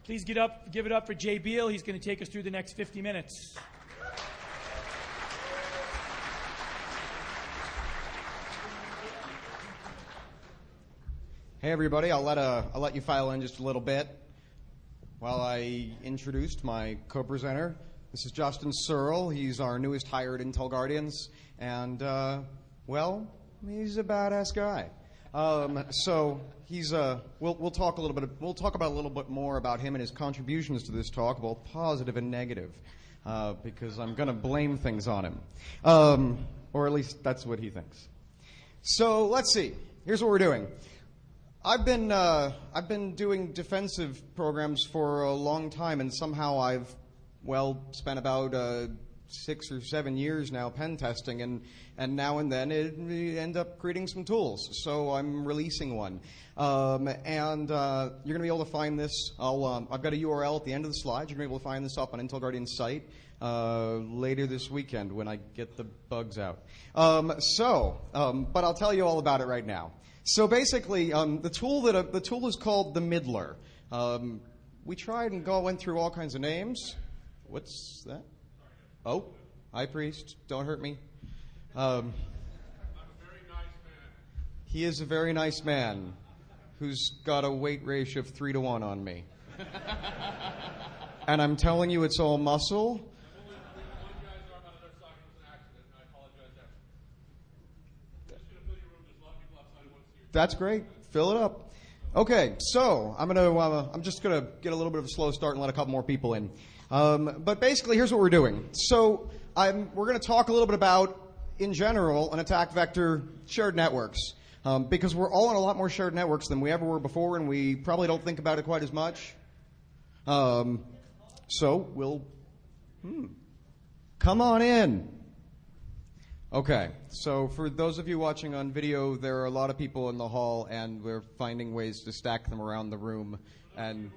Please give it up for Jay Beale. He's going to take us through the next 50 minutes. Hey everybody, I'll let you file in just a little bit while I introduced my co-presenter. This is Justin Searle. He's our newest hire at Intel Guardians, and well, he's a badass guy. So he's we'll talk about a little bit more about him and his contributions to this talk, both positive and negative, because I'm going to blame things on him, or at least that's what he thinks. So let's see. Here's what we're doing. I've been doing defensive programs for a long time, and somehow I've spent about 6 or 7 years now pen testing, and now and then we end up creating some tools. So I'm releasing one, and you're going to be able to find this. I've got a URL at the end of the slide. You're going to be able to find this up on Intel Guardian's site later this weekend when I get the bugs out. But I'll tell you all about it right now. So basically, the tool is called the Middler. We tried and went through all kinds of names. What's that? Oh, high priest, don't hurt me. I'm a very nice man. He is a very nice man who's got a weight ratio of 3 to 1 on me. And I'm telling you, it's all muscle. That's great. Fill it up. Okay, so I'm just gonna get a little bit of a slow start and let a couple more people in. But basically, here's what we're doing. So we're going to talk a little bit about, in general, an attack vector, shared networks, because we're all on a lot more shared networks than we ever were before, and we probably don't think about it quite as much. So we'll come on in. Okay, so for those of you watching on video, there are a lot of people in the hall, and we're finding ways to stack them around the room. And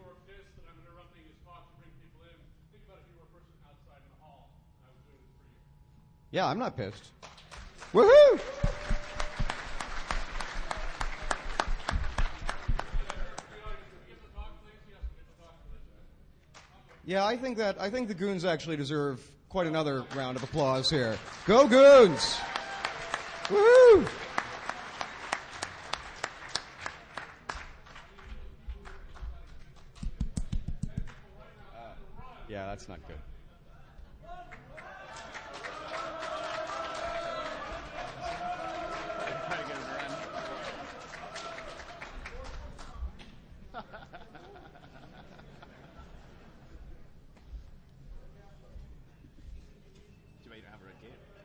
yeah, I'm not pissed. Woohoo! Yeah, I think the Goons actually deserve quite another round of applause here. Go Goons! Woohoo! Yeah, that's not good.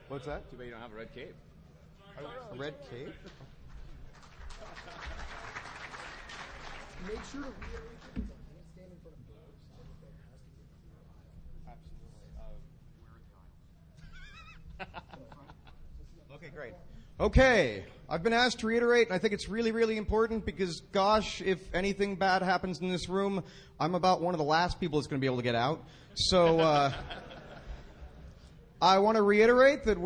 What's that? Too bad you don't have a red cape. A red cape? Make sure to reiterate things. I can't stand in front of doors. Absolutely. Okay, great. Okay, I've been asked to reiterate, and I think it's really, really important because, gosh, if anything bad happens in this room, I'm about one of the last people that's going to be able to get out. So, I want to reiterate that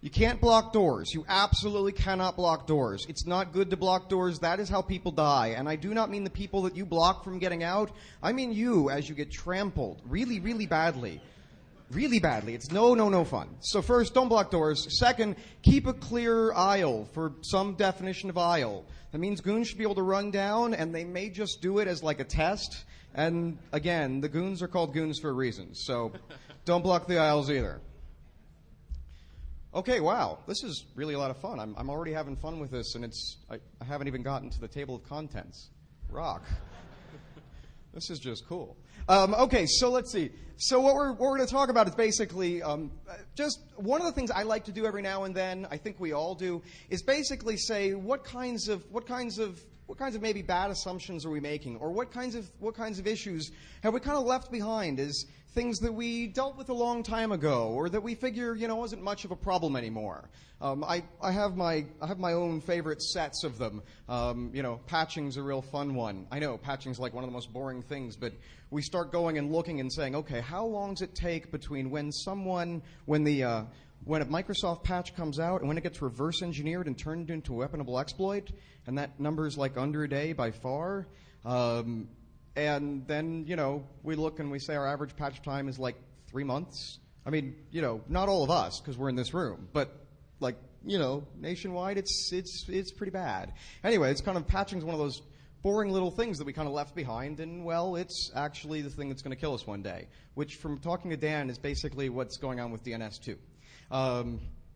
you can't block doors. You absolutely cannot block doors. It's not good to block doors. That is how people die. And I do not mean the people that you block from getting out. I mean you as you get trampled really, really badly. Really badly. It's no fun. So first, don't block doors. Second, keep a clear aisle for some definition of aisle. That means goons should be able to run down, and they may just do it as like a test. And again, the goons are called goons for a reason. So don't block the aisles either. Okay, wow, this is really a lot of fun. I'm already having fun with this, and I haven't even gotten to the table of contents. Rock. This is just cool. Okay, so let's see. So what we're going to talk about is basically just one of the things I like to do every now and then. I think we all do, is basically say what kinds of maybe bad assumptions are we making, or what kinds of issues have we kind of left behind as things that we dealt with a long time ago, or that we figure wasn't much of a problem anymore. I have my own favorite sets of them. Patching's a real fun one. I know patching's like one of the most boring things, but we start going and looking and saying, okay, how long does it take between when a Microsoft patch comes out and when it gets reverse engineered and turned into a weaponable exploit, and that number is like under a day by far. and then, we look and we say our average patch time is like 3 months. I mean, not all of us because we're in this room, but like, nationwide, it's pretty bad. Anyway, it's kind of patching's one of those boring little things that we kind of left behind, and well, it's actually the thing that's going to kill us one day, which from talking to Dan is basically what's going on with DNS2.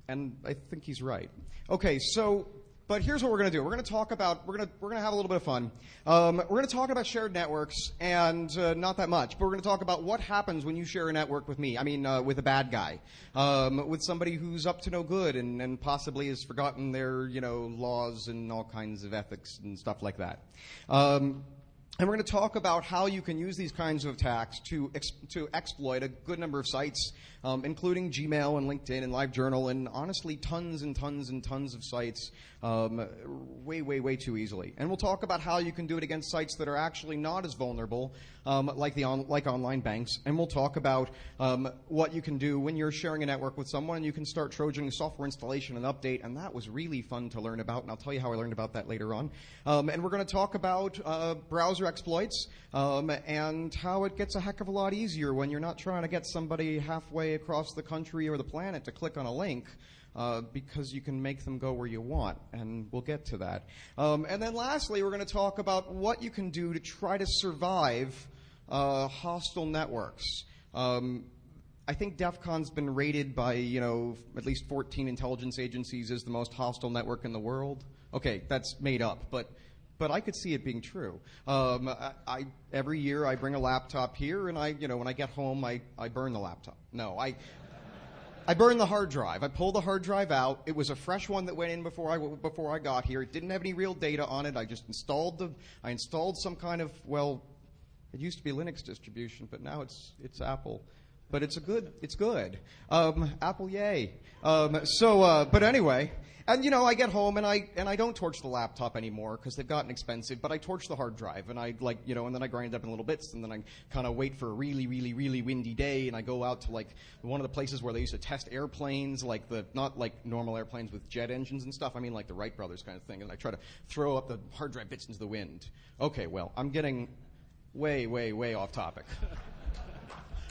And I think he's right. Okay, but here's what we're going to do. We're going to talk about, we're going to have a little bit of fun. We're going to talk about shared networks, and not that much, but we're going to talk about what happens when you share a network with me. I mean, with a bad guy, with somebody who's up to no good and possibly has forgotten their, laws and all kinds of ethics and stuff like that. And we're going to talk about how you can use these kinds of attacks to exploit a good number of sites, including Gmail and LinkedIn and LiveJournal and honestly tons and tons and tons of sites way, way, way too easily. And we'll talk about how you can do it against sites that are actually not as vulnerable, like online banks. And we'll talk about what you can do when you're sharing a network with someone and you can start Trojan software installation and update. And that was really fun to learn about, and I'll tell you how I learned about that later on. And we're going to talk about browser exploits and how it gets a heck of a lot easier when you're not trying to get somebody halfway across the country or the planet to click on a link. Because you can make them go where you want, and we'll get to that. And then lastly, we're going to talk about what you can do to try to survive hostile networks. I think DEF CON's been rated by, at least 14 intelligence agencies as the most hostile network in the world. Okay, that's made up, but I could see it being true. Every year I bring a laptop here, and when I get home, I burn the laptop. No, I burned the hard drive. I pulled the hard drive out. It was a fresh one that went in before I got here. It didn't have any real data on it. I just installed some kind of, it used to be Linux distribution, but now it's Apple. But it's good. Apple, yay. But anyway, and I get home and I don't torch the laptop anymore because they've gotten expensive. But I torch the hard drive and and then I grind it up in little bits and then I kind of wait for a really, really, really windy day and I go out to one of the places where they used to test airplanes, not like normal airplanes with jet engines and stuff. I mean like the Wright brothers kind of thing. And I try to throw up the hard drive bits into the wind. Okay, well, I'm getting way, way, way off topic.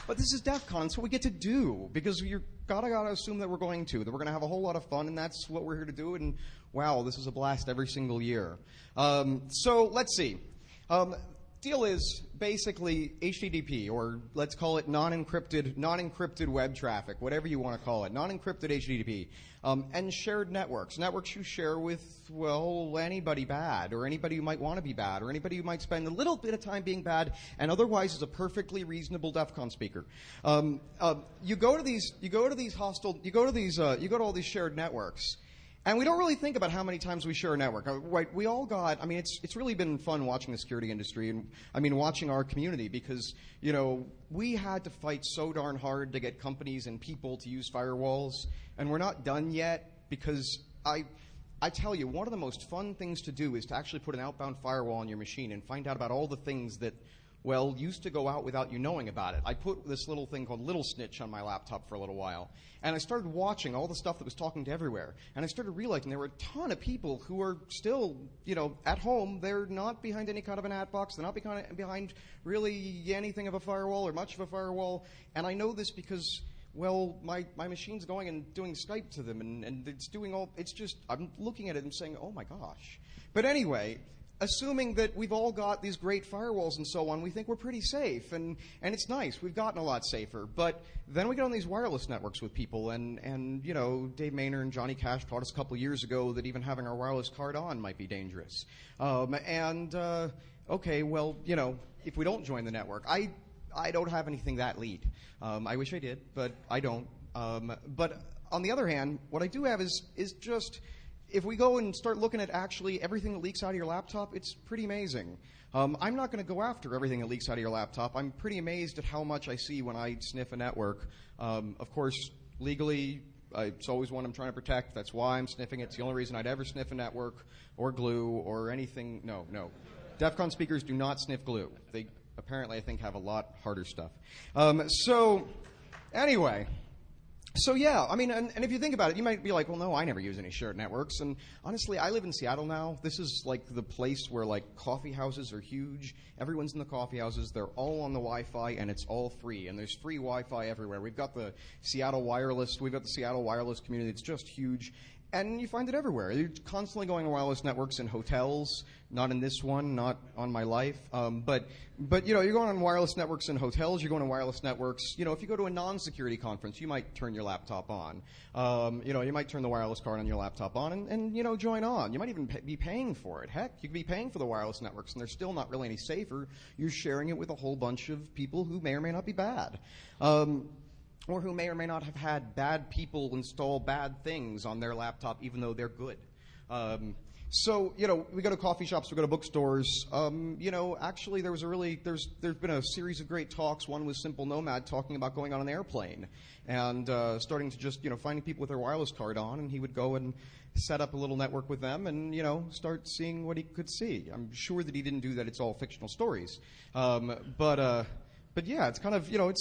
But this is DEF CON, so we get to do, because you're gotta assume that we're going to have a whole lot of fun, and that's what we're here to do, and wow, this is a blast every single year. So let's see. Deal is basically HTTP, or let's call it non-encrypted web traffic, whatever you want to call it, non-encrypted HTTP, and shared networks you share with, anybody bad, or anybody who might want to be bad, or anybody who might spend a little bit of time being bad, and otherwise is a perfectly reasonable DEF CON speaker. You go to all these shared networks. And we don't really think about how many times we share a network. We all got, it's really been fun watching the security industry and, watching our community because, we had to fight so darn hard to get companies and people to use firewalls. And we're not done yet because I tell you, one of the most fun things to do is to actually put an outbound firewall on your machine and find out about all the things that used to go out without you knowing about it. I put this little thing called Little Snitch on my laptop for a little while, and I started watching all the stuff that was talking to everywhere, and I started realizing there were a ton of people who are still, at home. They're not behind any kind of an ad box. They're not behind really anything of a firewall or much of a firewall, and I know this because, my machine's going and doing Skype to them, and I'm looking at it and saying, oh my gosh. But anyway, assuming that we've all got these great firewalls and so on, we think we're pretty safe, and it's nice. We've gotten a lot safer. But then we get on these wireless networks with people, and Dave Maynard and Johnny Cash taught us a couple of years ago that even having our wireless card on might be dangerous. Okay, if we don't join the network, I don't have anything that lead. I wish I did, but I don't. But on the other hand, what I do have is just, if we go and start looking at actually everything that leaks out of your laptop, it's pretty amazing. I'm not going to go after everything that leaks out of your laptop. I'm pretty amazed at how much I see when I sniff a network. Of course, legally, it's always one I'm trying to protect. That's why I'm sniffing it. It's the only reason I'd ever sniff a network or glue or anything. No. DEF CON speakers do not sniff glue. They apparently, I think, have a lot harder stuff. So anyway, So yeah, I mean, and if you think about it, you might be like, well, no, I never use any shared networks. And honestly, I live in Seattle now. This is like the place where like coffee houses are huge. Everyone's in the coffee houses. They're all on the Wi-Fi, and it's all free. And there's free Wi-Fi everywhere. We've got the Seattle wireless community. It's just huge. And you find it everywhere. You're constantly going on wireless networks in hotels. Not in this one, not on my life. But you know, you're going on wireless networks in hotels. You're going on wireless networks. You know, if you go to a non-security conference, you might turn your laptop on. You know, you might turn the wireless card on your laptop on and you know, join on. You might even be paying for it. Heck, you could be paying for the wireless networks, and they're still not really any safer. You're sharing it with a whole bunch of people who may or may not be bad. Or who may or may not have had bad people install bad things on their laptop, even though they're good. So, you know, we go to coffee shops, we go to bookstores. You know, actually, there's been a series of great talks. One was Simple Nomad talking about going on an airplane and starting to just, you know, finding people with their wireless card on, and he would go and set up a little network with them and, you know, start seeing what he could see. I'm sure that he didn't do that. It's all fictional stories. But yeah, it's kind of, you know,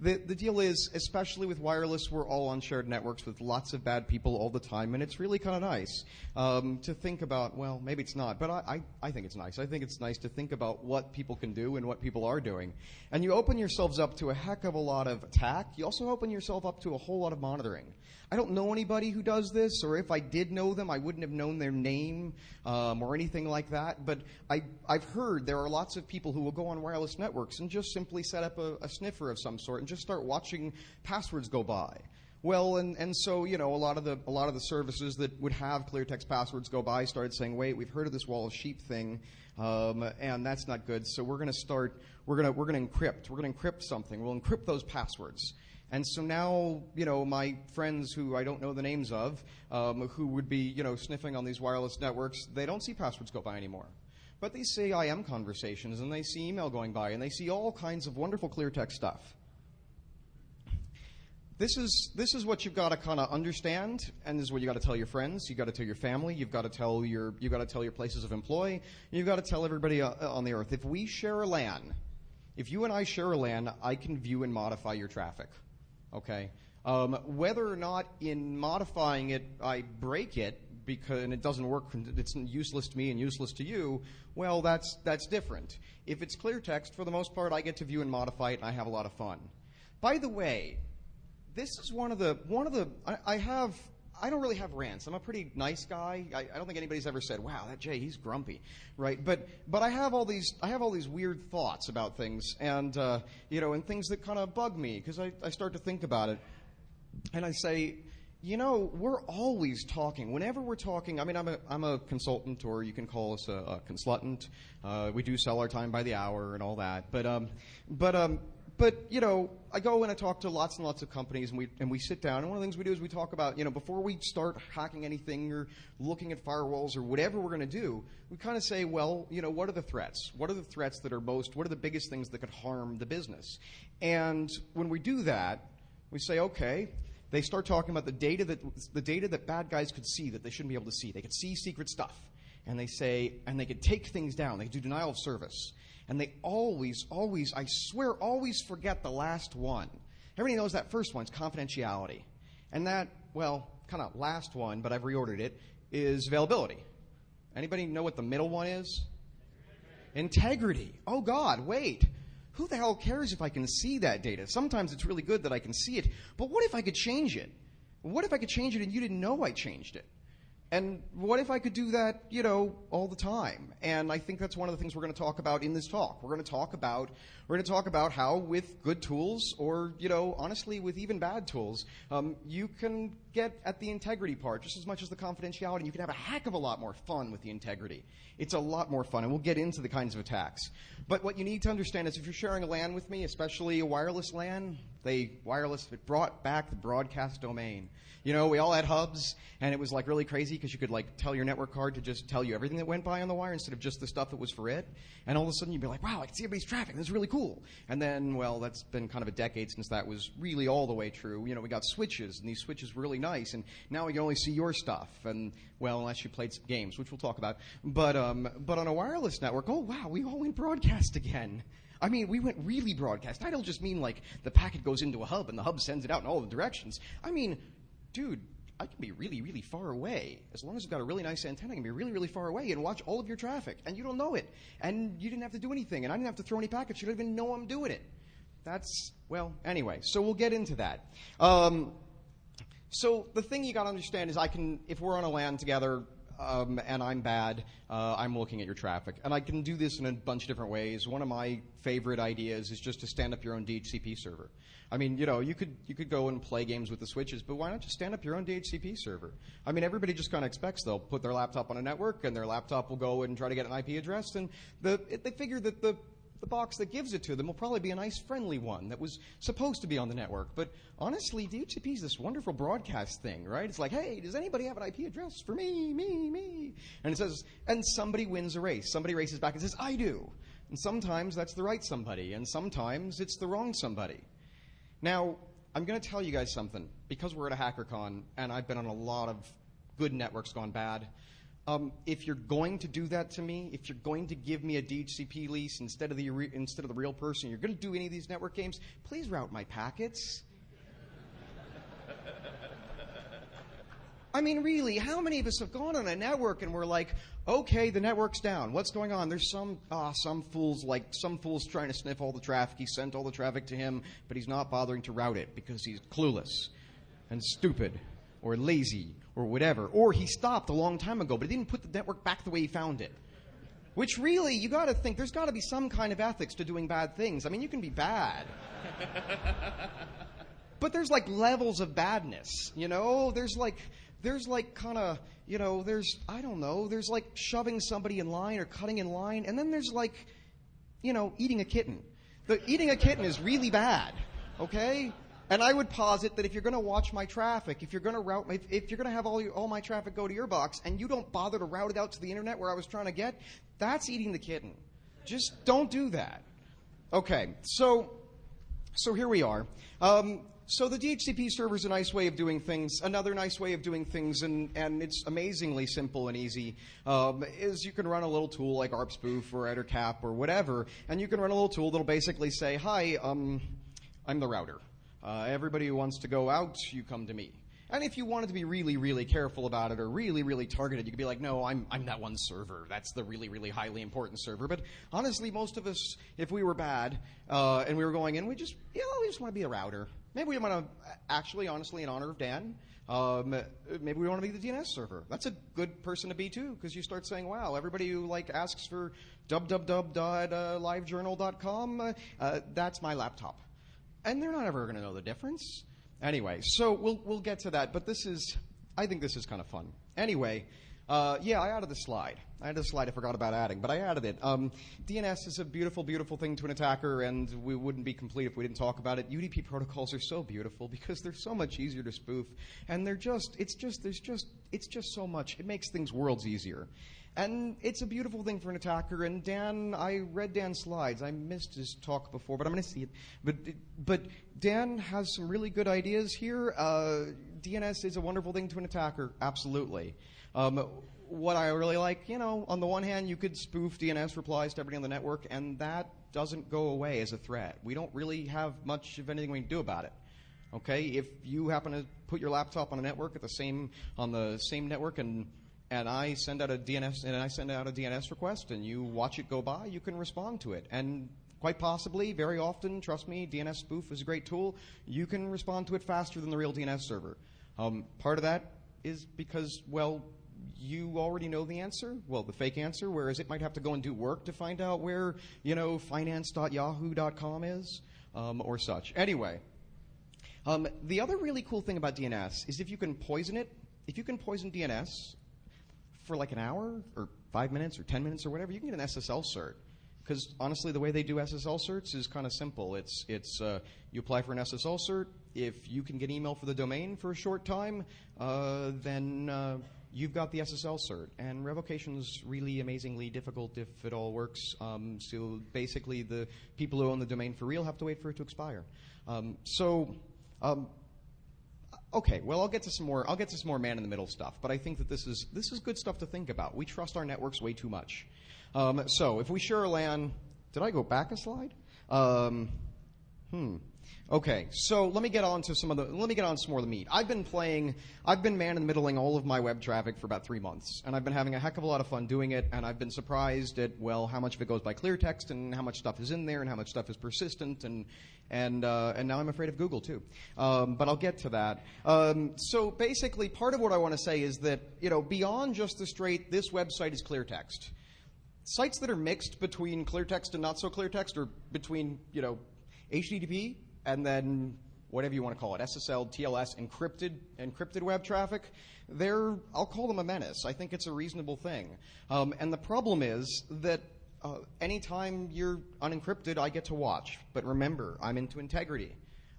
the deal is, especially with wireless, we're all on shared networks with lots of bad people all the time, and it's really kind of nice to think about. Well, maybe it's not, but I think it's nice. I think it's nice to think about what people can do and what people are doing. And you open yourselves up to a heck of a lot of attack. You also open yourself up to a whole lot of monitoring. I don't know anybody who does this, or if I did know them, I wouldn't have known their name or anything like that. But I've heard there are lots of people who will go on wireless networks and just simply set up a sniffer of some sort and just start watching passwords go by. Well, and so, you know, a lot of the services that would have clear text passwords go by started saying, wait, we've heard of this wall of sheep thing, and that's not good. So we're going to encrypt. We're going to encrypt something. We'll encrypt those passwords. And so now, you know, my friends who I don't know the names of, who would be, you know, sniffing on these wireless networks, they don't see passwords go by anymore. But they see IM conversations, and they see email going by, and they see all kinds of wonderful clear text stuff. This is what you've got to kind of understand, and this is what you got to tell your friends. You got to tell your family. You've got to tell your places of employ. You've got to tell everybody on the earth. If we share a LAN, if you and I share a LAN, I can view and modify your traffic. Okay. Whether or not in modifying it I break it and it doesn't work, it's useless to me and useless to you, well, that's different. If it's clear text, for the most part, I get to view and modify it, and I have a lot of fun. By the way, this is I don't really have rants. I'm a pretty nice guy. I don't think anybody's ever said, "Wow, that Jay, he's grumpy," right? But I have all these weird thoughts about things, and you know, and things that kind of bug me because I start to think about it, and I say, you know, we're always talking. Whenever we're talking, I mean, I'm a consultant, or you can call us a consultant. We do sell our time by the hour and all that, But, you know, I go and I talk to lots and lots of companies, and we sit down, and one of the things we do is we talk about, you know, before we start hacking anything or looking at firewalls or whatever we're going to do, we kind of say, well, you know, what are the threats? What are the threats that are what are the biggest things that could harm the business? And when we do that, we say, okay, they start talking about the data that bad guys could see that they shouldn't be able to see. They could see secret stuff. And they say, and they could take things down. They do denial of service. And they always, I swear, always forget the last one. Everybody knows that first one's confidentiality. And that, well, kind of last one, but I've reordered it, is availability. Anybody know what the middle one is? Integrity. Oh, God, wait. Who the hell cares if I can see that data? Sometimes it's really good that I can see it, but what if I could change it? What if I could change it and you didn't know I changed it? And what if I could do that, you know, all the time? And I think that's one of the things we're going to talk about in this talk. We're going to talk about how, with good tools, or, you know, honestly, with even bad tools, you can get at the integrity part just as much as the confidentiality. And you can have a heck of a lot more fun with the integrity. It's a lot more fun, and we'll get into the kinds of attacks. But what you need to understand is if you're sharing a LAN with me, especially a wireless LAN, it brought back the broadcast domain. You know, we all had hubs, and it was like really crazy because you could like tell your network card to just tell you everything that went by on the wire instead of just the stuff that was for it. And all of a sudden you'd be like, wow, I can see everybody's traffic. This is really cool. And then, well, that's been kind of a decade since that was really all the way true. You know, we got switches, and these switches were really nice, and now we can only see your stuff. And, well, unless you played some games, which we'll talk about. But on a wireless network, oh, wow, we all went broadcast again. I mean, we went really broadcast. I don't just mean like the packet goes into a hub and the hub sends it out in all the directions. I mean, dude, I can be really, really far away. As long as I've got a really nice antenna, I can be really, really far away and watch all of your traffic. And you don't know it. And you didn't have to do anything. And I didn't have to throw any packets. You don't even know I'm doing it. That's, well, anyway. So we'll get into that. So the thing you got to understand is if we're on a LAN together, and I'm bad, I'm looking at your traffic. And I can do this in a bunch of different ways. One of my favorite ideas is just to stand up your own DHCP server. I mean, you could go and play games with the switches, but why not just stand up your own DHCP server? I mean, everybody just kind of expects they'll put their laptop on a network, and their laptop will go and try to get an IP address, and they figure that the box that gives it to them will probably be a nice, friendly one that was supposed to be on the network. But honestly, DHCP is this wonderful broadcast thing, right? It's like, hey, does anybody have an IP address for me, me? And it says, and somebody wins a race. Somebody races back and says, I do. And sometimes that's the right somebody, and sometimes it's the wrong somebody. Now, I'm going to tell you guys something. Because we're at a HackerCon, and I've been on a lot of good networks gone bad, if you're going to do that to me, if you're going to give me a DHCP lease instead of the real person, you're going to do any of these network games, please route my packets. I mean, really, how many of us have gone on a network and we're like, okay, the network's down. What's going on? There's some fool's trying to sniff all the traffic. He sent all the traffic to him, but he's not bothering to route it because he's clueless and stupid or lazy or whatever. Or he stopped a long time ago, but he didn't put the network back the way he found it. Which really, you got to think, there's got to be some kind of ethics to doing bad things. I mean, you can be bad. But there's like levels of badness, There's like kind of, I don't know, there's like shoving somebody in line or cutting in line, and then there's like, eating a kitten. Eating a kitten is really bad, okay? And I would posit that if you're going to watch my traffic, if you're going to have all my traffic go to your box, and you don't bother to route it out to the internet where I was trying to get, that's eating the kitten. Just don't do that. Okay, so here we are. So the DHCP server is a nice way of doing things. Another nice way of doing things, and it's amazingly simple and easy, is you can run a little tool like ARPspoof or EtterCap or whatever, and you can run a little tool that'll basically say, hi, I'm the router. Everybody who wants to go out, you come to me. And if you wanted to be really, really careful about it or really, really targeted, you could be like, no, I'm that one server. That's the really, really highly important server. But honestly, most of us, if we were bad and we were going in, we just want to be a router. Maybe we want to, actually, honestly, in honor of Dan, maybe we want to be the DNS server. That's a good person to be, too, because you start saying, wow, everybody who asks for www.livejournal.com, that's my laptop. And they're not ever going to know the difference. Anyway, so we'll get to that, but I think this is kind of fun. Anyway, I added the slide. I forgot about adding, but I added it. DNS is a beautiful, beautiful thing to an attacker, and we wouldn't be complete if we didn't talk about it. UDP protocols are so beautiful because they're so much easier to spoof, and it's just so much. It makes things worlds easier. And it's a beautiful thing for an attacker. And Dan, I read Dan's slides. I missed his talk before, but I'm going to see it. But Dan has some really good ideas here. DNS is a wonderful thing to an attacker, absolutely. What I really like, on the one hand, you could spoof DNS replies to everybody on the network, and that doesn't go away as a threat. We don't really have much of anything we can do about it. Okay, if you happen to put your laptop on a network on the same network, and I send out a DNS request, and you watch it go by, you can respond to it. And quite possibly, very often, trust me, DNS spoof is a great tool. You can respond to it faster than the real DNS server. Part of that is because, you already know the answer, the fake answer, whereas it might have to go and do work to find out where, finance.yahoo.com is, or such. Anyway, the other really cool thing about DNS is if you can poison DNS for like an hour or 5 minutes or 10 minutes or whatever, you can get an SSL cert. Because honestly, the way they do SSL certs is kind of simple. It's you apply for an SSL cert. If you can get email for the domain for a short time, then you've got the SSL cert. And revocation's really amazingly difficult if it all works. So basically, the people who own the domain for real have to wait for it to expire. Okay, I'll get to some more man-in-the-middle stuff, but I think that this is good stuff to think about. We trust our networks way too much. So if we share a LAN, did I go back a slide? Okay, so let me get on to some more of the meat. I've been man in the middling all of my web traffic for about 3 months, and I've been having a heck of a lot of fun doing it, and I've been surprised at, well, how much of it goes by clear text and how much stuff is in there and how much stuff is persistent, and now I'm afraid of Google too. But I'll get to that. So basically, part of what I want to say is that, beyond just the straight, this website is clear text. Sites that are mixed between clear text and not so clear text, or between, HTTP and then whatever you want to call it, SSL, TLS, encrypted web traffic, I'll call them a menace. I think it's a reasonable thing. And the problem is that anytime you're unencrypted, I get to watch. But remember, I'm into integrity.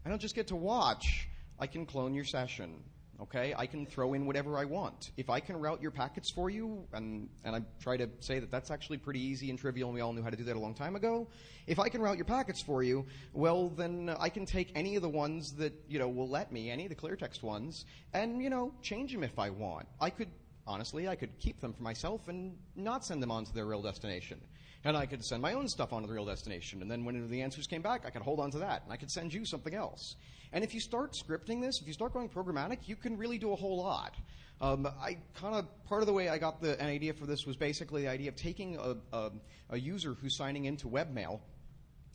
I don't just get to watch. I can clone your session. Okay, I can throw in whatever I want. If I can route your packets for you, and I try to say that that's actually pretty easy and trivial, and we all knew how to do that a long time ago. If I can route your packets for you, well, then I can take any of the ones that will let me, any of the clear text ones, and change them if I want. I could keep them for myself and not send them on to their real destination. And I could send my own stuff onto the real destination. And then when the answers came back, I could hold on to that. And I could send you something else. And if you start scripting this, if you start going programmatic, you can really do a whole lot. Part of the way I got an idea for this was basically the idea of taking a user who's signing into webmail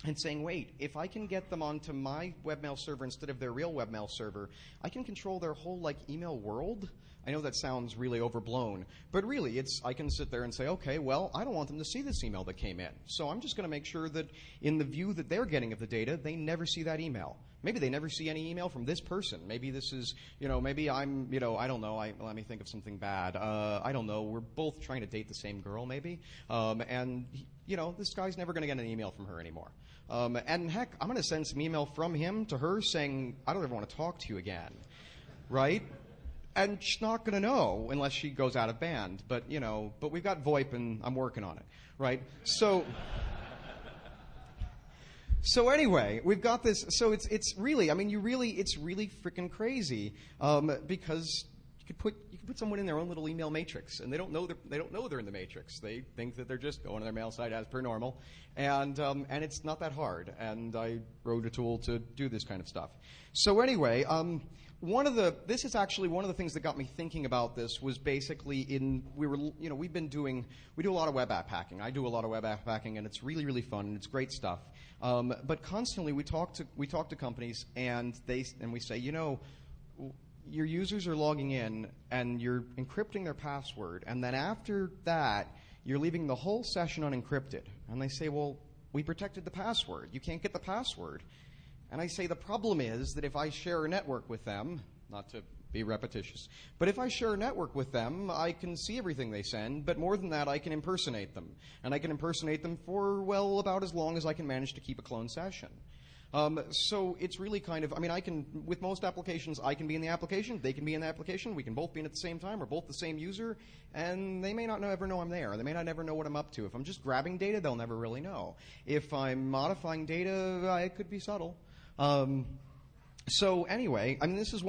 and saying, wait, if I can get them onto my webmail server instead of their real webmail server, I can control their whole email world. I know that sounds really overblown, but really I can sit there and say, okay, well, I don't want them to see this email that came in. So I'm just going to make sure that in the view that they're getting of the data, they never see that email. Maybe they never see any email from this person. Maybe this is, maybe I'm, I don't know. Let me think of something bad. I don't know. We're both trying to date the same girl, maybe. And this guy's never going to get an email from her anymore. And heck, I'm going to send some email from him to her saying, I don't ever want to talk to you again. Right? And she's not going to know unless she goes out of band. But we've got VoIP and I'm working on it. Right? So anyway, we've got this. So it's really, it's really freaking crazy because you could put someone in their own little email matrix, and they don't know they're in the matrix. They think that they're just going to their mail site as per normal, and it's not that hard. And I wrote a tool to do this kind of stuff. So anyway, this is actually one of the things that got me thinking about this was basically we do a lot of web app hacking. I do a lot of web app hacking, and it's really, really fun, and it's great stuff. But constantly we talk to companies, and we say, your users are logging in, and you're encrypting their password, and then after that, you're leaving the whole session unencrypted. And they say, well, we protected the password. You can't get the password. And I say the problem is that if I share a network with them, not to be repetitious, but if I share a network with them, I can see everything they send, but more than that, I can impersonate them. And I can impersonate them for, well, about as long as I can manage to keep a clone session. So it's really kind of, with most applications, I can be in the application, they can be in the application, we can both be in at the same time, we're both the same user, and they may not ever know I'm there. They may not ever know what I'm up to. If I'm just grabbing data, they'll never really know. If I'm modifying data, it could be subtle. So anyway, this is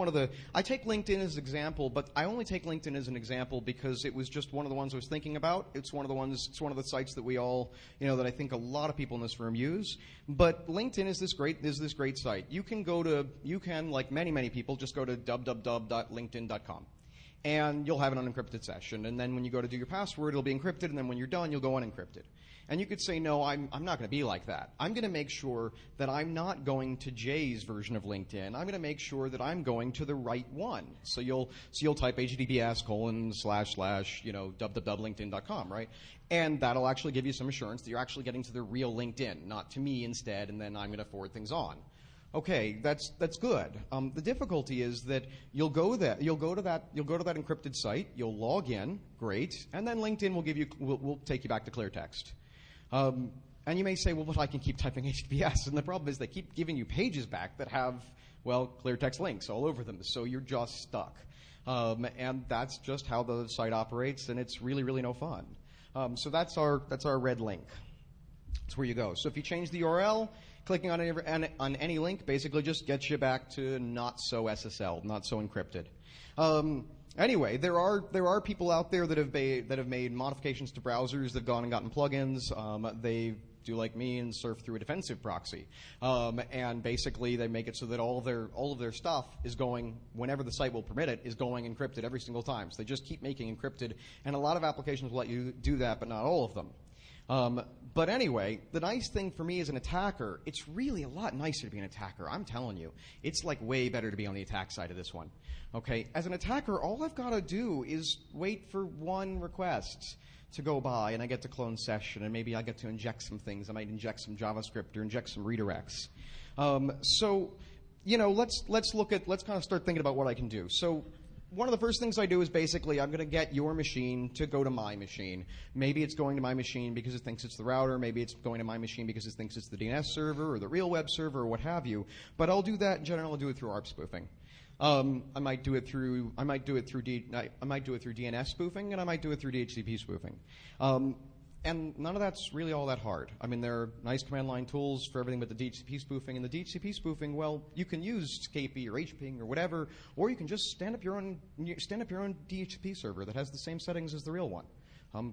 I take LinkedIn as an example, but I only take LinkedIn as an example because it was just one of the ones I was thinking about. It's one of the sites that we all, that I think a lot of people in this room use. But LinkedIn is this great site. You can, like many people, just go to www.linkedin.com. And you'll have an unencrypted session. And then when you go to do your password, it'll be encrypted. And then when you're done, you'll go unencrypted. And you could say, no, I'm not going to be like that. I'm going to make sure that I'm not going to Jay's version of LinkedIn. I'm going to make sure that I'm going to the right one. So you'll type https://www.linkedin.com, right? And that'll actually give you some assurance that you're actually getting to the real LinkedIn, not to me instead, and then I'm going to forward things on. Okay, that's good. The difficulty is that you'll go to that encrypted site, you'll log in, great, and then LinkedIn will take you back to clear text. And you may say, well, but I can keep typing HTTPS, and the problem is they keep giving you pages back that have, well, clear text links all over them, so you're just stuck. And that's just how the site operates, and it's really, really no fun. So that's our red link. That's where you go. So if you change the URL, clicking on any link basically just gets you back to not so SSL, not so encrypted. Anyway, there are people out there that have made modifications to browsers. They've gone and gotten plugins. They've do like me and surf through a defensive proxy. And basically they make it so that all of their stuff is going, whenever the site will permit it, is going encrypted every single time. So they just keep making encrypted, and a lot of applications will let you do that, but not all of them. But anyway, the nice thing for me as an attacker, it's really a lot nicer to be an attacker. I'm telling you. It's like way better to be on the attack side of this one. Okay? As an attacker, all I've got to do is wait for one request to go by, and I get to clone session, and maybe I get to inject some things. I might inject some JavaScript or inject some redirects. So, you know, let's kind of start thinking about what I can do. So, one of the first things I do is basically I'm going to get your machine to go to my machine. Maybe it's going to my machine because it thinks it's the router. Maybe it's going to my machine because it thinks it's the DNS server or the real web server or what have you. But I'll do that in general. I'll do it through ARP spoofing. I might do it through DNS spoofing, and I might do it through DHCP spoofing. And none of that's really all that hard. I mean, there are nice command line tools for everything but the DHCP spoofing. And the DHCP spoofing, well, you can use KP or HPing or whatever, or you can just stand up your own DHCP server that has the same settings as the real one,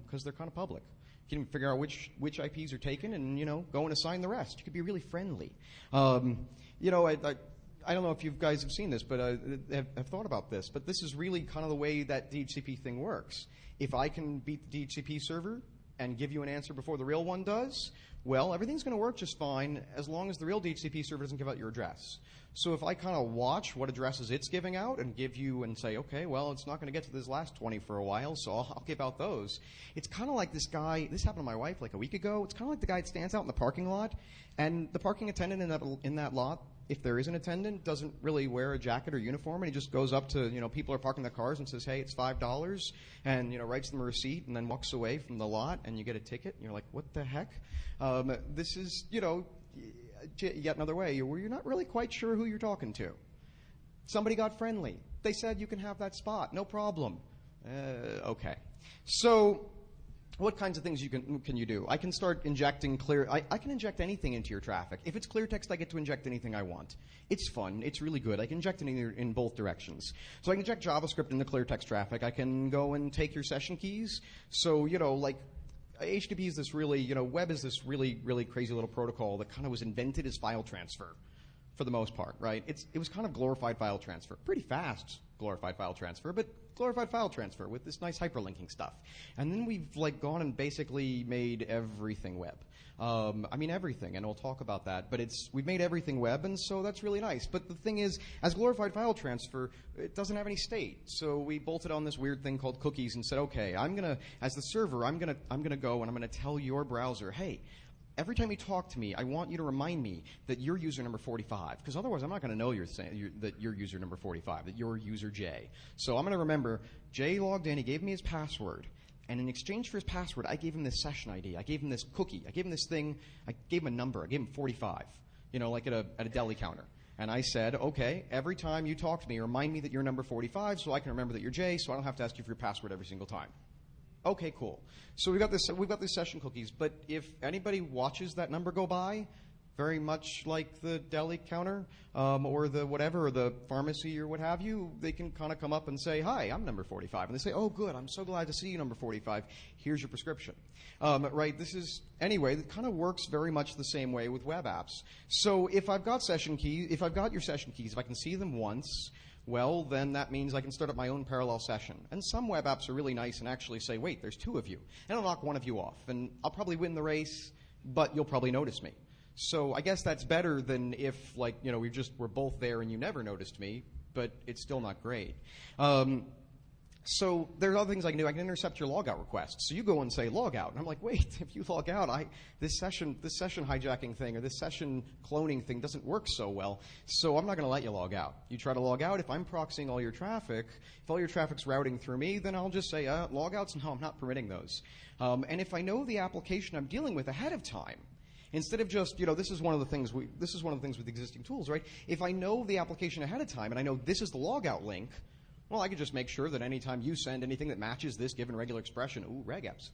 because they're kind of public. You can figure out which IPs are taken, and go and assign the rest. You could be really friendly. I don't know if you guys have seen this, but have thought about this. But this is really kind of the way that DHCP thing works. If I can beat the DHCP server and give you an answer before the real one does, well, everything's going to work just fine as long as the real DHCP server doesn't give out your address. So if I kind of watch what addresses it's giving out and give you and say, okay, well, it's not going to get to this last 20 for a while, so I'll give out those. It's kind of like this guy, this happened to my wife like a week ago. It's kind of like the guy that stands out in the parking lot, and the parking attendant in that lot, if there is an attendant, doesn't really wear a jacket or uniform, and he just goes up to, people are parking their cars and says, hey, it's $5, and, writes them a receipt and then walks away from the lot, and you get a ticket, and you're like, what the heck? This is, yet another way where you're not really quite sure who you're talking to. Somebody got friendly. They said you can have that spot. No problem. Okay. So what kinds of things can you do? I can start injecting I can inject anything into your traffic. If it's clear text, I get to inject anything I want. It's fun. It's really good. I can inject it in both directions. So I can inject JavaScript into clear text traffic. I can go and take your session keys. So, like HTTP is this really, web is this really, really crazy little protocol that kind of was invented as file transfer for the most part, right? It was kind of glorified file transfer. Pretty fast glorified file transfer, but glorified file transfer with this nice hyperlinking stuff. And then we've gone and basically made everything web. Everything, and we'll talk about that. But we've made everything web, and so that's really nice. But the thing is, as glorified file transfer, it doesn't have any state. So we bolted on this weird thing called cookies and said, okay, as the server, I'm gonna go and I'm gonna tell your browser, hey, every time you talk to me, I want you to remind me that you're user number 45, because otherwise I'm not going to know that you're user number 45, that you're user J. So I'm going to remember Jay logged in, he gave me his password, and in exchange for his password, I gave him this session ID, I gave him this cookie, I gave him this thing, I gave him a number, I gave him 45, like at a deli counter. And I said, okay, every time you talk to me, remind me that you're number 45 so I can remember that you're Jay, so I don't have to ask you for your password every single time. Okay, cool. So we've got these session cookies, but if anybody watches that number go by, very much like the deli counter or the whatever, or the pharmacy or what have you, they can kind of come up and say, hi, I'm number 45. And they say, oh, good, I'm so glad to see you, number 45. Here's your prescription. Right, it kind of works very much the same way with web apps. So if I've got your session keys, if I can see them once, well, then that means I can start up my own parallel session. And some web apps are really nice and actually say, wait, there's two of you. And I'll knock one of you off. And I'll probably win the race, but you'll probably notice me. So I guess that's better than if, we're both there and you never noticed me, but it's still not great. So there's other things I can do. I can intercept your logout requests. So you go and say logout, and I'm like, wait, if you log out, this session hijacking thing or this session cloning thing doesn't work so well. So I'm not going to let you log out. You try to log out. If I'm proxying all your traffic, if all your traffic's routing through me, then I'll just say logouts. No, I'm not permitting those. And if I know the application I'm dealing with ahead of time, instead of just, this is one of the things with existing tools, right? If I know the application ahead of time and I know this is the logout link, well, I could just make sure that anytime you send anything that matches this given regular expression, regex,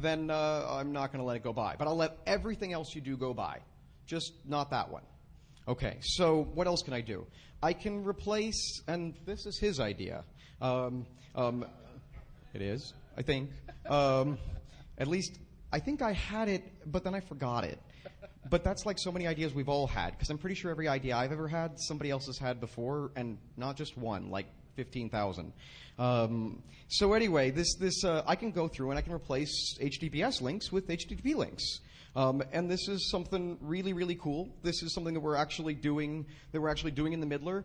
then I'm not going to let it go by. But I'll let everything else you do go by, just not that one. Okay, so what else can I do? I can replace, and this is his idea. It is, I think. At least I think I had it, but then I forgot it. But that's like so many ideas we've all had, because I'm pretty sure every idea I've ever had, somebody else has had before, and not just one, like 15,000. So anyway, I can go through and I can replace HTTPS links with HTTP links. And this is something really, really cool. This is something that we're actually doing in the Middler.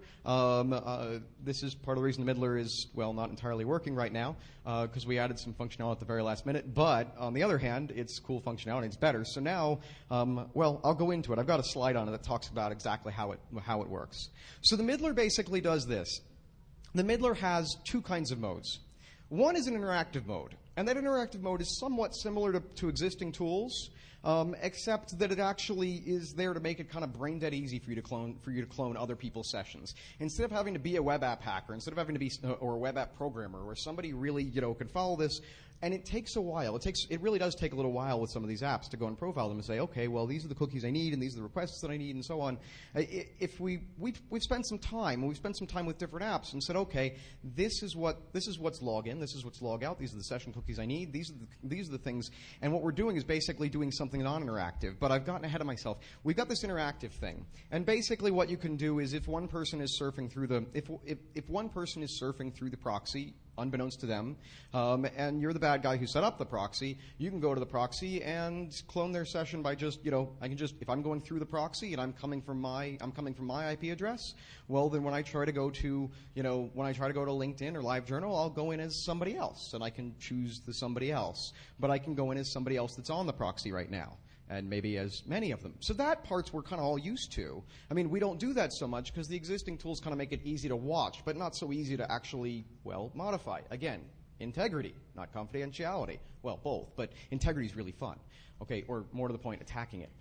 This is part of the reason the Middler is, well, not entirely working right now, because we added some functionality at the very last minute. But on the other hand, it's cool functionality. It's better. So now, well, I'll go into it. I've got a slide on it that talks about exactly how it works. So the Middler basically does this. The Middler has two kinds of modes. One is an interactive mode, and that interactive mode is somewhat similar to existing tools, except that it actually is there to make it kind of brain dead easy for you to clone other people's sessions. Instead of having to be a web app hacker, instead of having to be or a web app programmer, or somebody really can follow this. And it takes a while. It really does take a little while with some of these apps to go and profile them and say, okay, well, these are the cookies I need, and these are the requests that I need, and so on. If we've spent some time, and we've spent some time with different apps, and said, okay, this is what's log in, this is what's log out, these are the session cookies I need, these are the things, and what we're doing is basically doing something non-interactive. But I've gotten ahead of myself. We've got this interactive thing, and basically what you can do is if one person is surfing through the proxy, unbeknownst to them, and you're the bad guy who set up the proxy, you can go to the proxy and clone their session by just, if I'm going through the proxy and I'm coming from my IP address, well, then when I try to go to LinkedIn or LiveJournal, I'll go in as somebody else, and I can choose the somebody else. But I can go in as somebody else that's on the proxy right now, and maybe as many of them. So that part's we're kind of all used to. I mean, we don't do that so much because the existing tools kind of make it easy to watch, but not so easy to actually, well, modify. Again, integrity, not confidentiality. Well, both, but integrity is really fun. Okay, or more to the point, attacking it.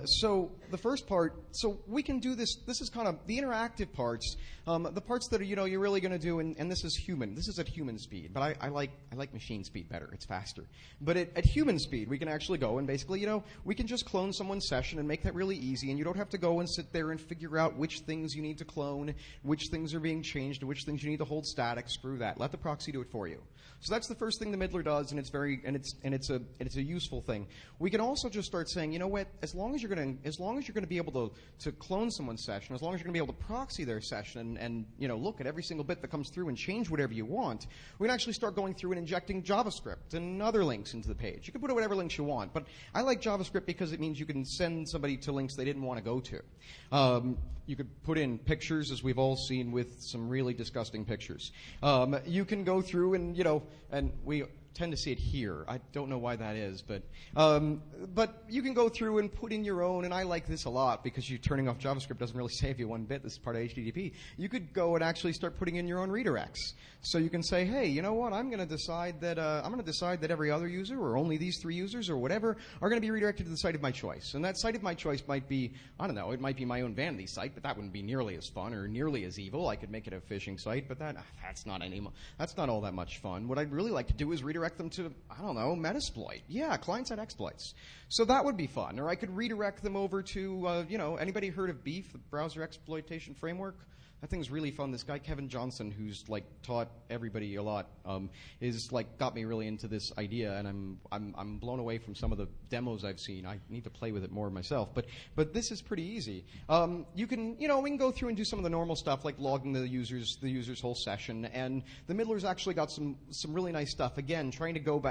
So the first part, so we can do this. This is kind of the interactive parts, the parts that are, you're really going to do, and this is human. This is at human speed, but I like machine speed better. It's faster. But at human speed, we can actually go and basically, we can just clone someone's session and make that really easy, and you don't have to go and sit there and figure out which things you need to clone, which things are being changed, and which things you need to hold static. Screw that. Let the proxy do it for you. So that's the first thing the Middler does, and it's a useful thing. We can also just start saying, you know what? As long as you're going to be able to clone someone's session, as long as you're going to be able to proxy their session and look at every single bit that comes through and change whatever you want, we can actually start going through and injecting JavaScript and other links into the page. You can put whatever links you want, but I like JavaScript because it means you can send somebody to links they didn't want to go to. You could put in pictures, as we've all seen with some really disgusting pictures. You can go through and we tend to see it here. I don't know why that is, but you can go through and put in your own, and I like this a lot because you turning off JavaScript doesn't really save you one bit. This is part of HTTP. You could go and actually start putting in your own redirects. So you can say, hey, you know what? I'm going to decide that every other user or only these 3 users or whatever are going to be redirected to the site of my choice. And that site of my choice might be, I don't know, it might be my own vanity site, but that wouldn't be nearly as fun or nearly as evil. I could make it a phishing site, but that's not all that much fun. What I'd really like to do is redirect them to, I don't know, Metasploit. Yeah, client-side exploits. So that would be fun. Or I could redirect them over to, anybody heard of Beef, the browser exploitation framework? That thing's really fun. This guy, Kevin Johnson, who's taught everybody a lot, is got me really into this idea, and I'm blown away from some of the demos I've seen. I need to play with it more myself, but this is pretty easy. We can go through and do some of the normal stuff like logging the user's whole session, and the Middler's actually got some really nice stuff. Again, trying to go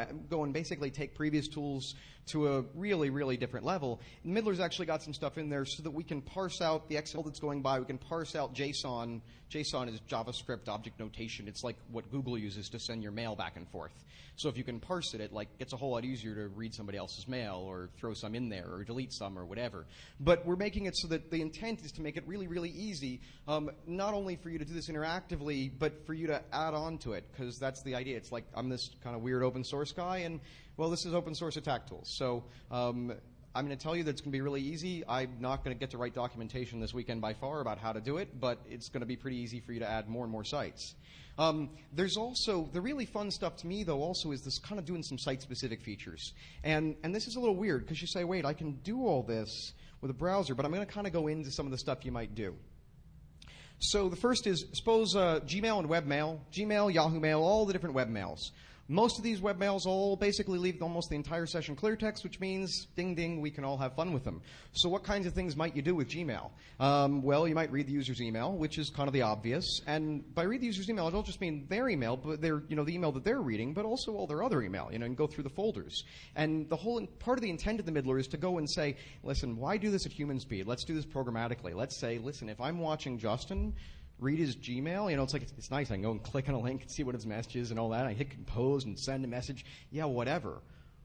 and basically take previous tools to a really, really different level. And Middler's actually got some stuff in there so that we can parse out the XML that's going by. We can parse out JSON. JSON is JavaScript object notation. It's like what Google uses to send your mail back and forth. So if you can parse it, it's a whole lot easier to read somebody else's mail or throw some in there or delete some or whatever. But we're making it so that the intent is to make it really, really easy, not only for you to do this interactively, but for you to add on to it, because that's the idea. It's like I'm this kind of weird open source guy, and, well, this is open source attack tools. So I'm going to tell you that it's going to be really easy. I'm not going to get to write documentation this weekend by far about how to do it, but it's going to be pretty easy for you to add more and more sites. There's also, the really fun stuff to me, though, also is this kind of doing some site-specific features. And this is a little weird, because you say, wait, I can do all this with a browser, but I'm going to kind of go into some of the stuff you might do. So the first is, suppose Gmail and webmail, Gmail, Yahoo Mail, all the different webmails. Most of these webmails all basically leave almost the entire session clear text, which means, ding, ding, we can all have fun with them. So what kinds of things might you do with Gmail? Well, you might read the user's email, which is kind of the obvious. And by read the user's email, I don't just mean their email, but the email that they're reading, but also all their other email, and go through the folders. And the whole part of the intent of the middler is to go and say, listen, why do this at human speed? Let's do this programmatically. Let's say, listen, if I'm watching Justin read his Gmail, it's nice. I can go and click on a link and see what his message is and all that. I hit compose and send a message. Yeah, whatever.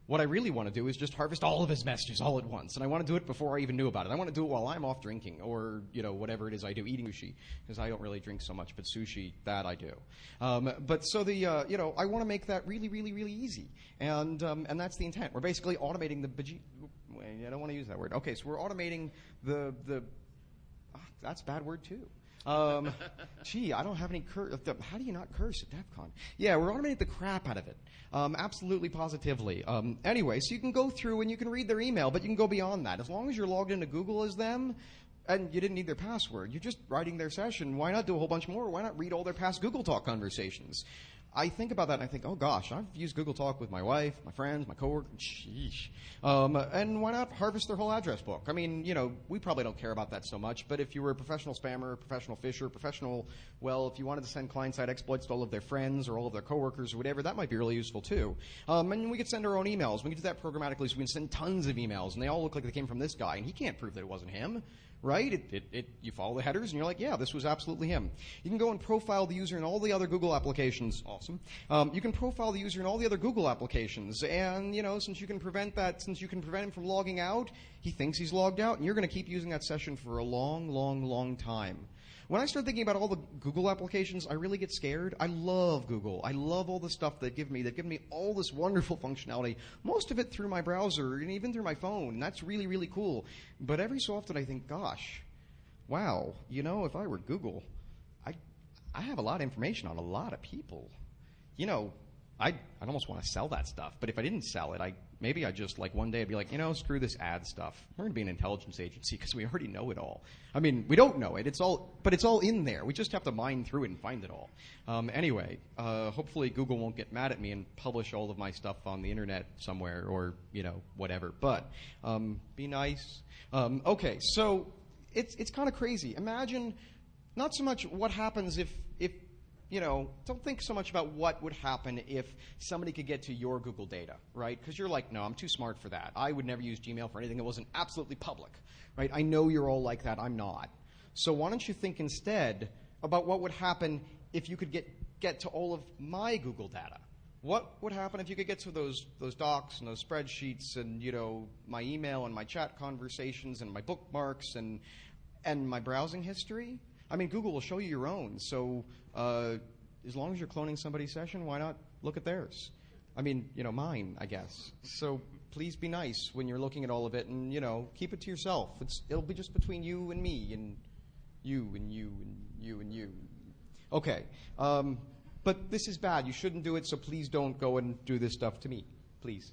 What I really want to do is just harvest all of his messages all at once. And I want to do it before I even knew about it. I want to do it while I'm off drinking or, whatever it is I do, eating sushi. Because I don't really drink so much, but sushi, that I do. I want to make that really, really, really easy. And that's the intent. We're basically automating I don't want to use that word. Okay, so we're automating that's a bad word too. Gee, I don't have any how do you not curse at DEF CON? Yeah, we're automating the crap out of it. Absolutely, positively. Anyway, so you can go through and you can read their email, but you can go beyond that. As long as you're logged into Google as them, and you didn't need their password, you're just writing their session, why not do a whole bunch more? Why not read all their past Google Talk conversations? I think about that and I think, oh gosh, I've used Google Talk with my wife, my friends, my coworkers, sheesh. And why not harvest their whole address book? I mean, we probably don't care about that so much, but if you were a professional spammer, professional fisher, if you wanted to send client-side exploits to all of their friends or all of their coworkers or whatever, that might be really useful too. And we could send our own emails. We could do that programmatically, so we can send tons of emails, and they all look like they came from this guy, and he can't prove that it wasn't him. Right? You follow the headers, and you're like, yeah, this was absolutely him. You can go and profile the user in all the other Google applications. Awesome. You can profile the user in all the other Google applications, and since you can prevent him from logging out, he thinks he's logged out, and you're going to keep using that session for a long, long, long time. When I start thinking about all the Google applications, I really get scared. I love Google. I love all the stuff they give me. They give me all this wonderful functionality, most of it through my browser and even through my phone. And that's really, really cool. But every so often I think, gosh, wow, if I were Google, I have a lot of information on a lot of people. I'd almost want to sell that stuff. But if I didn't sell it, maybe I just one day I'd be like, screw this ad stuff. We're going to be an intelligence agency because we already know it all. I mean, we don't know it. But it's all in there. We just have to mine through it and find it all. Anyway, hopefully Google won't get mad at me and publish all of my stuff on the internet somewhere or, whatever. But be nice. Okay, so it's kind of crazy. Imagine not so much what happens if don't think so much about what would happen if somebody could get to your Google data, right? Because you're like, no, I'm too smart for that. I would never use Gmail for anything that wasn't absolutely public, right? I know you're all like that. I'm not. So why don't you think instead about what would happen if you could get to all of my Google data? What would happen if you could get to those docs and those spreadsheets and, my email and my chat conversations and my bookmarks and my browsing history? I mean, Google will show you your own, so as long as you're cloning somebody's session, why not look at theirs? I mean, mine, I guess. So please be nice when you're looking at all of it and, keep it to yourself. It'll be just between you and me and you and you and you and you. Okay. But this is bad. You shouldn't do it, so please don't go and do this stuff to me. Please.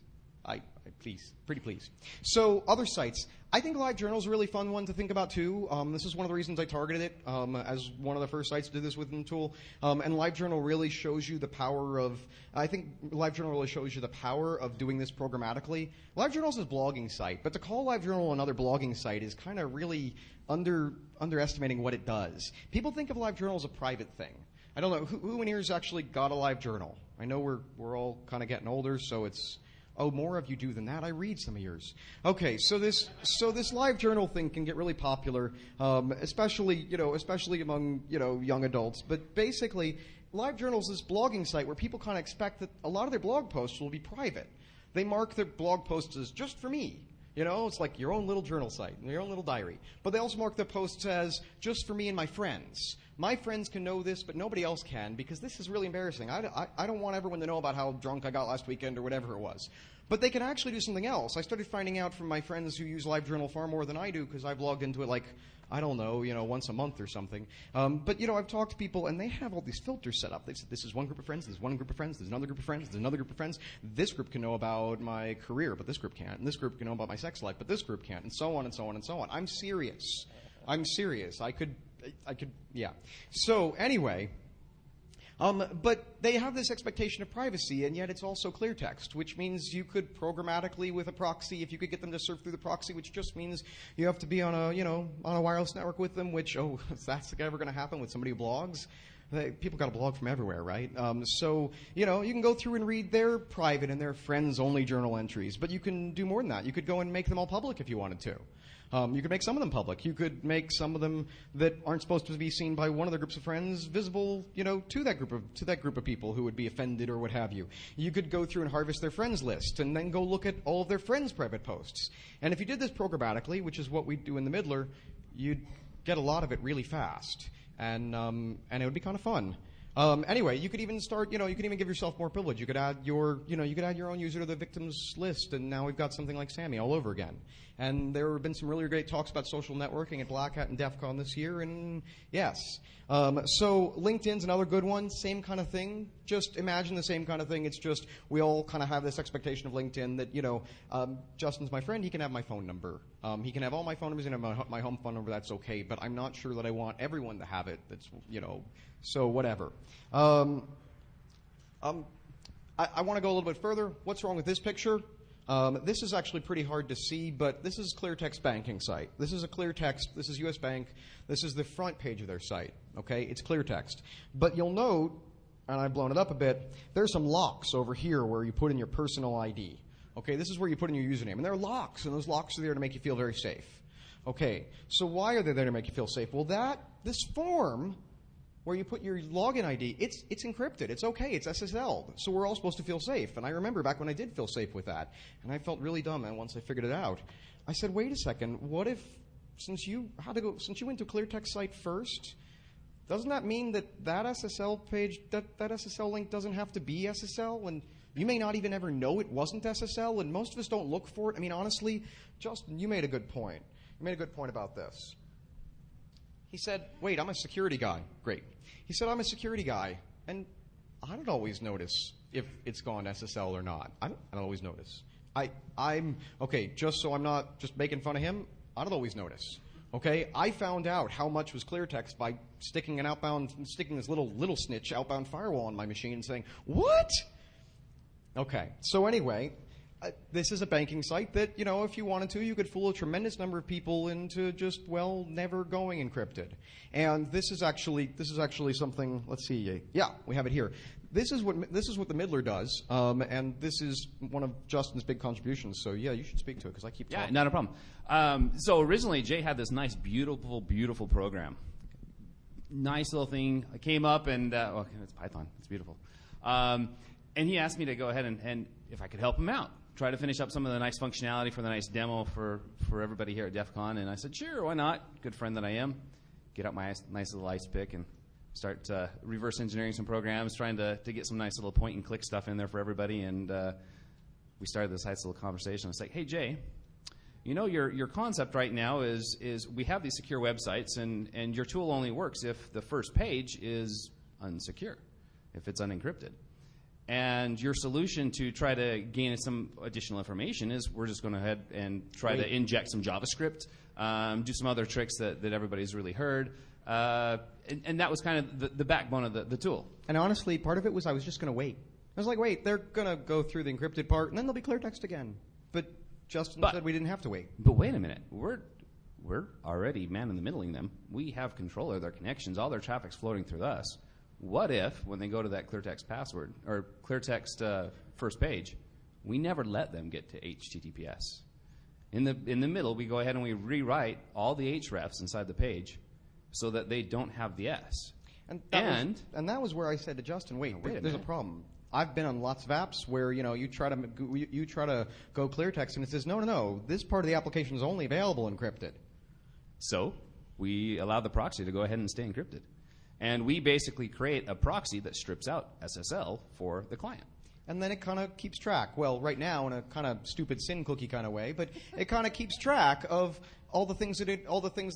Please. Pretty please. So other sites. I think LiveJournal is a really fun one to think about, too. This is one of the reasons I targeted it as one of the first sites to do this within the tool. And LiveJournal really shows you the power of doing this programmatically. LiveJournal is a blogging site, but to call LiveJournal another blogging site is kind of really underestimating what it does. People think of LiveJournal as a private thing. I don't know. Who in here has actually got a LiveJournal? I know we're all kind of getting older, so it's... Oh, more of you do than that. I read some of yours. Okay, so this LiveJournal thing can get really popular, especially among young adults. But basically, LiveJournal is this blogging site where people kind of expect that a lot of their blog posts will be private. They mark their blog posts as just for me. It's like your own little journal site, your own little diary. But they also mark their posts as just for me and my friends. My friends can know this, but nobody else can because this is really embarrassing. I don't want everyone to know about how drunk I got last weekend or whatever it was. But they can actually do something else. I started finding out from my friends who use LiveJournal far more than I do because I've logged into it once a month or something. But I've talked to people, and they have all these filters set up. They said, this is one group of friends, this is one group of friends, there's another group of friends, there's another group of friends. This group can know about my career, but this group can't. And this group can know about my sex life, but this group can't, and so on and so on and so on. I'm serious. I could, yeah. So anyway, But they have this expectation of privacy, and yet it's also clear text, which means you could programmatically with a proxy, if you could get them to serve through the proxy, which just means you have to be on a wireless network with them, which, is that ever going to happen with somebody who blogs? People got to blog from everywhere, right? So, you can go through and read their private and their friends-only journal entries, but you can do more than that. You could go and make them all public if you wanted to. You could make some of them public. You could make some of them that aren't supposed to be seen by one of their groups of friends visible, to that group of people who would be offended or what have you. You could go through and harvest their friends list and then go look at all of their friends' private posts. And if you did this programmatically, which is what we do in the Middler, you'd get a lot of it really fast, and it would be kind of fun. Anyway, you could even start, you could even give yourself more privilege. You could add your own user to the victims list, and now we've got something like Sammy all over again. And there have been some really great talks about social networking at Black Hat and DEF CON this year, and yes. So LinkedIn's another good one, same kind of thing. Just imagine the same kind of thing. It's just we all kind of have this expectation of LinkedIn that, Justin's my friend, he can have my phone number. He can have all my phone numbers, he can have my home phone number, that's okay, but I'm not sure that I want everyone to have it. That's, so whatever. I want to go a little bit further. What's wrong with this picture? This is actually pretty hard to see, but this is clear text banking site. This is a clear text. This is US Bank. This is the front page of their site. Okay, it's clear text. But you'll note, and I've blown it up a bit, there's some locks over here where you put in your personal ID. Okay, this is where you put in your username. And there are locks, and those locks are there to make you feel very safe. Okay, so why are they there to make you feel safe? Well, this form where you put your login ID, it's encrypted. It's okay. It's SSL. So we're all supposed to feel safe. And I remember back when I did feel safe with that, and I felt really dumb. And once I figured it out, I said, wait a second. What if, since you went to a clear text site first, doesn't that mean that SSL page, that SSL link doesn't have to be SSL? And you may not even ever know it wasn't SSL, and most of us don't look for it. I mean, honestly, Justin, you made a good point. You made a good point about this. He said, wait, I'm a security guy. Great. He said, I'm a security guy, and I don't always notice if it's gone SSL or not. I don't always notice. I'm okay, just so I'm not just making fun of him, I don't always notice. Okay? I found out how much was clear text by sticking this little snitch outbound firewall on my machine and saying, what? Okay. So anyway, this is a banking site that, if you wanted to, you could fool a tremendous number of people into just, never going encrypted. And this is actually something, let's see, yeah, we have it here. This is what the Middler does, and this is one of Justin's big contributions. So yeah, you should speak to it because I keep talking. Yeah, not a problem. So originally, Jay had this nice, beautiful, beautiful program. Nice little thing. I came up and it's Python. It's beautiful. And he asked me to go ahead and if I could help him out. Try to finish up some of the nice functionality for the nice demo for everybody here at DEF CON. And I said, sure, why not? Good friend that I am. Get out my nice little ice pick and start reverse engineering some programs, trying to get some nice little point and click stuff in there for everybody. And we started this nice little conversation. It's like, hey, Jay, your concept right now is we have these secure websites, and your tool only works if the first page is unsecure, if it's unencrypted. And your solution to try to gain some additional information is we're just going to head and try to inject some JavaScript, do some other tricks that everybody's really heard. And that was kind of the backbone of the tool. And honestly, part of it was I was just going to wait. I was like, wait, they're going to go through the encrypted part, and then there'll be clear text again. But Justin said we didn't have to wait. But wait a minute. We're already man-in-the-middling them. We have control of their connections. All their traffic's floating through us. What if, when they go to that clear text password or clear text first page, we never let them get to HTTPS? In the middle, we go ahead and we rewrite all the hrefs inside the page so that they don't have the S. And that was where I said to Justin, wait there's a problem. I've been on lots of apps where you try to go clear text and it says no, this part of the application is only available encrypted. So we allow the proxy to go ahead and stay encrypted. And we basically create a proxy that strips out SSL for the client. And then it kind of keeps track. Well, right now in a kind of stupid sin cookie kind of way, but it kind of keeps track of all the things that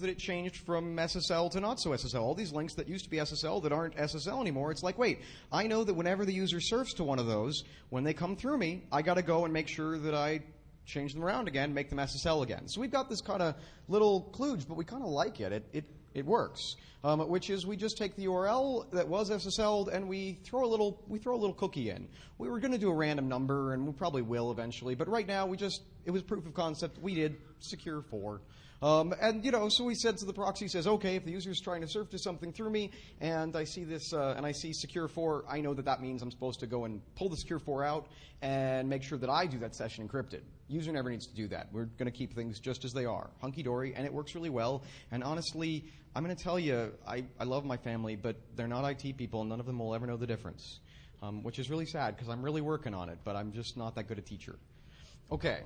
it changed from SSL to not so SSL. All these links that used to be SSL that aren't SSL anymore. It's like, wait, I know that whenever the user surfs to one of those, when they come through me, I got to go and make sure that I change them around again, make them SSL again. So we've got this kind of little kludge, but we kind of like it. It works, which is we just take the URL that was SSL'd and we throw a little cookie in. We were going to do a random number, and we probably will eventually, but right now it was proof of concept. We did secure for. And so we said to the proxy, says, okay, if the user is trying to surf to something through me, and I see this, and I see secure for, I know that means I'm supposed to go and pull the secure for out and make sure that I do that session encrypted. User never needs to do that. We're going to keep things just as they are, hunky dory, and it works really well. And honestly, I'm going to tell you, I love my family, but they're not IT people, and none of them will ever know the difference, which is really sad because I'm really working on it, but I'm just not that good a teacher. Okay.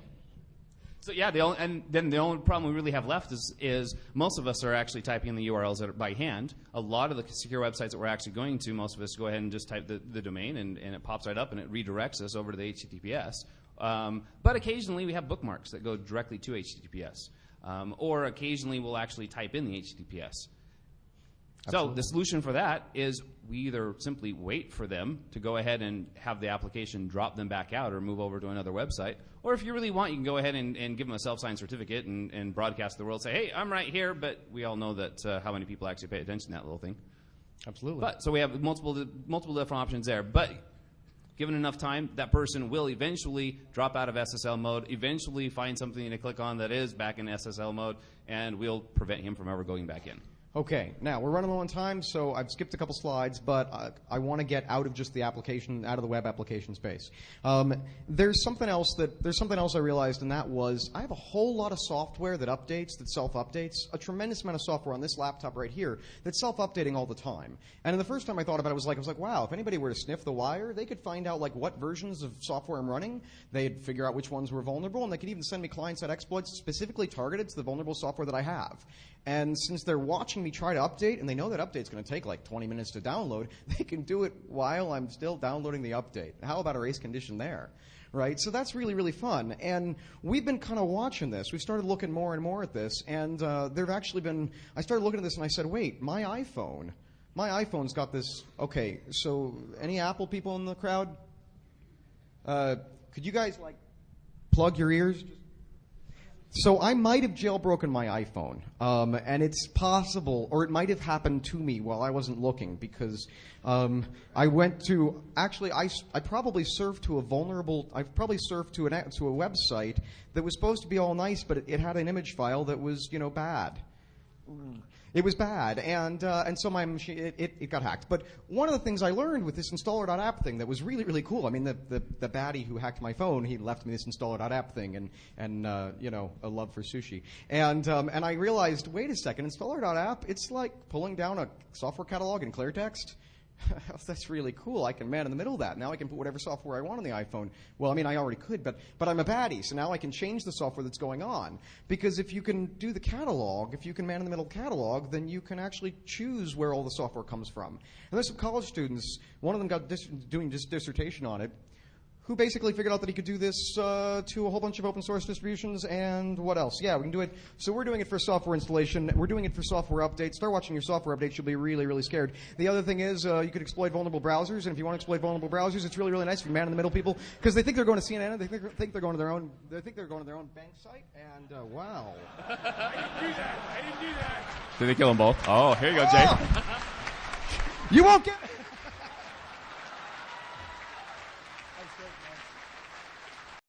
So yeah, the only problem we really have left is most of us are actually typing the URLs by hand. A lot of the secure websites that we're actually going to, most of us go ahead and just type the domain, and it pops right up and it redirects us over to the HTTPS. But occasionally we have bookmarks that go directly to HTTPS. Or occasionally we'll actually type in the HTTPS. So the solution for that is we either simply wait for them to go ahead and have the application drop them back out or move over to another website. Or if you really want, you can go ahead and give them a self-signed certificate and broadcast to the world, say, hey, I'm right here, but we all know that how many people actually pay attention to that little thing. Absolutely. But so we have multiple different options there. But given enough time, that person will eventually drop out of SSL mode, eventually find something to click on that is back in SSL mode, and we'll prevent him from ever going back in. Okay, now we're running low on time, so I've skipped a couple slides, but I want to get out of just the application, out of the web application space. There's something else I realized, and that was I have a whole lot of software that updates, that self-updates, a tremendous amount of software on this laptop right here that's self-updating all the time. And the first time I thought about it, I was like, wow, if anybody were to sniff the wire, they could find out like what versions of software I'm running. They'd figure out which ones were vulnerable, and they could even send me client-side exploits specifically targeted to the vulnerable software that I have. And since they're watching me try to update, and they know that update's going to take like 20 minutes to download, they can do it while I'm still downloading the update. How about a race condition there? Right? So that's really, really fun. And we've been kind of watching this. We started looking more and more at this, and there've actually been, I started looking at this and I said, wait, my iPhone's got this, okay, so any Apple people in the crowd? Could you guys like plug your ears? So I might have jailbroken my iPhone, and it's possible, or it might have happened to me while I wasn't looking, because I went to, actually, I probably surfed to a vulnerable, I probably surfed to a website that was supposed to be all nice, but it had an image file that was, bad. It was bad, and so my machine, it got hacked. But one of the things I learned with this installer.app thing that was really, really cool, I mean, the baddie who hacked my phone, he left me this installer.app thing and a love for sushi. And I realized, wait a second, installer.app, it's like pulling down a software catalog in clear text. That's really cool. I can man in the middle of that. Now I can put whatever software I want on the iPhone. Well, I mean, I already could, but I'm a baddie, so now I can change the software that's going on. Because if you can do the catalog, if you can man in the middle catalog, then you can actually choose where all the software comes from. And there's some college students, one of them got doing this dissertation on it, who basically figured out that he could do this to a whole bunch of open source distributions, and what else? Yeah, we can do it. So we're doing it for software installation. We're doing it for software updates. Start watching your software updates. You'll be really, really scared. The other thing is you could exploit vulnerable browsers, and if you want to exploit vulnerable browsers, it's really, really nice if you man in the middle people, because they think they're going to CNN, and they think they're going to their own. They think they're going to their own bank site, and wow. I didn't do that. Did they kill them both? Oh, here you go, Jay. You won't get.